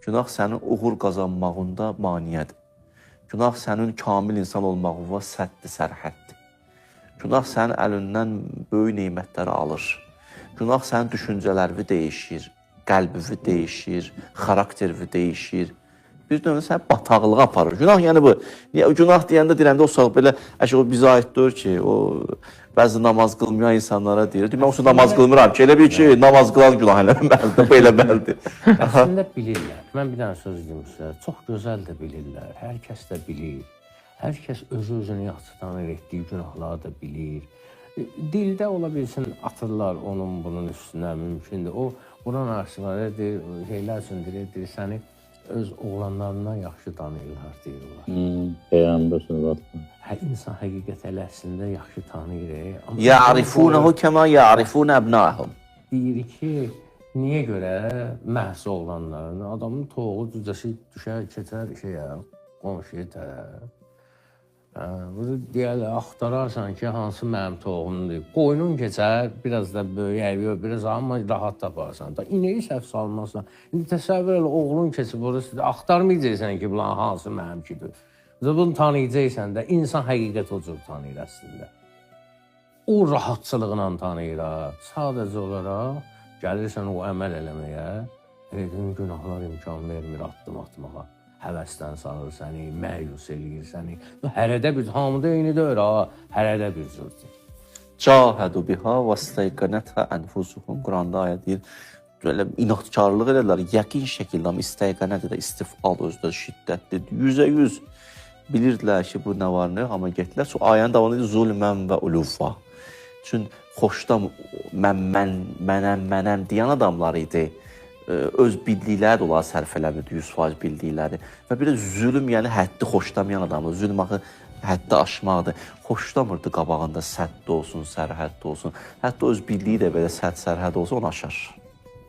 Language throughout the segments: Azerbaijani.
Günah sənin uğur qazanmağında maneədir. Günah sənin kamil insan olmağına səddir, sərhəddir. Günah sənin əlindən böyük neymətləri alır. Günah sənin düşüncələrini dəyişir, qəlbini dəyişir, xarakterini dəyişir. Bir dönə səni bataqlığa aparır. Günah yəni bu. Günah deyəndə deyəndə o sağ belə o bizə aiddir ki, o bəzi namaz qılmayan insanlara deyir. Mən o namaz qılmıram ki, elə bil ki, namaz qılan günah eləməlidir, bu eləməlidir. Əslində bilirlər. Mən bir dənə söz deyim sizə. Çox gözəl də bilirlər. Hər kəs də bilir. Hər kəs özü-özünü yaxşı tanır, etdiyi günahları da bilir. Dildə ola bilsin atırlar onun bunun üstünə mümkündür. O Quran ayəsində deyir, şeylər üçün deyir, səni öz oğlanlarından yaxşı tanıyırlar deyirlər. Peyğəmbər sallallahu Hər insan həqiqət əslində yaxşı tanıyır. Ya'rifunehu kema ya'rifune abna'ahum. Deyir ki, niyə görə məhz oğlanlarını, adamın toğu cücəsi düşər, keçər qonşuya tərəf. Bunu deyərlər, axtararsan ki, hansı mənim toğumdur. Qoynun keçər, biraz da böyük, biraz amma rahat taparsan. İneyi səhv salmazsan. İndi təsəvvür elə, oğlun keçib orası, axtarmayacaqsan ki, bulan hansı mənimkidir. Bunu tanıyacaqsan da, insan həqiqət o cür tanıyır əslində. O rahatçılığıyla tanıyır. Sadəcə olaraq gəlirsən o əməl eləməyə, günahlar imkan vermir addım atmağa. Həvəsdən salır səni, məyus eləyir səni. Hərədə bir, hamıda eyni deyir, hərədə bir cürdür. Cahədu biha və istəyqənətə ənfusuhum. Quranda ayə deyir, belə inatkarlıq edirlər, yəqin şəkildə istəyqənət edir, istifal özdə şiddətlidir, 100% bilirdilər ki, bu nə var, nə, amma getdilər. Ayənin davamında deyir, zulmən və uluvva. Çünki xoşda mənəm deyən adamlar idi. Öz bildikləri də onları sərf eləmirdi, 100% bildikləri. Və bir də zülüm, yəni həddi xoşlamayan adamdır. Zülüm axı həddi aşmaqdır. Xoşlamırdı qabağında səddi olsun, sərhəddi olsun. Hətta öz bildiyi də belə sədd sərhəd olsa onu aşar.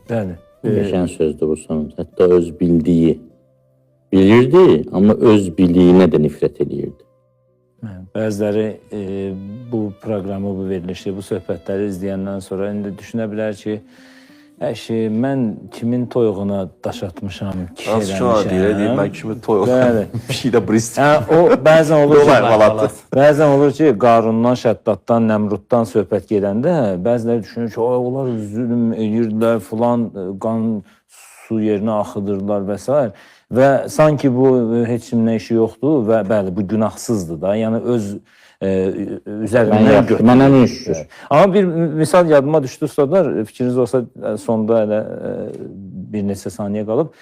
Bəli. Qəşəng sözdür bu sonunda. Hətta öz bildiyi bilirdi, amma öz bildiyinə də nifrət edirdi. Bəziləri bu proqramı, bu verilişi, bu söhbətləri izləyəndən sonra indi düşünə bilər ki, mən kimin toyuğuna daş atmışam, kişi eləmişəm. Mən kimin toyuğuna bir şey də bristik. Bəzən olur ki, Qarundan, Şəddatdan, Nəmruddan söhbət gedəndə bəziləri düşünür ki, onlar zülm edirlər, filan qan su yerinə axıdırlar və s. Və sanki bu heç kimin işi yoxdur və bəli, bu günahsızdır da. Yəni öz üzərindən götürür. Mənə nə işdir? Amma bir misal yadıma düşdü, ustadlar, fikriniz olsa sonda elə bir neçə saniyə qalıb.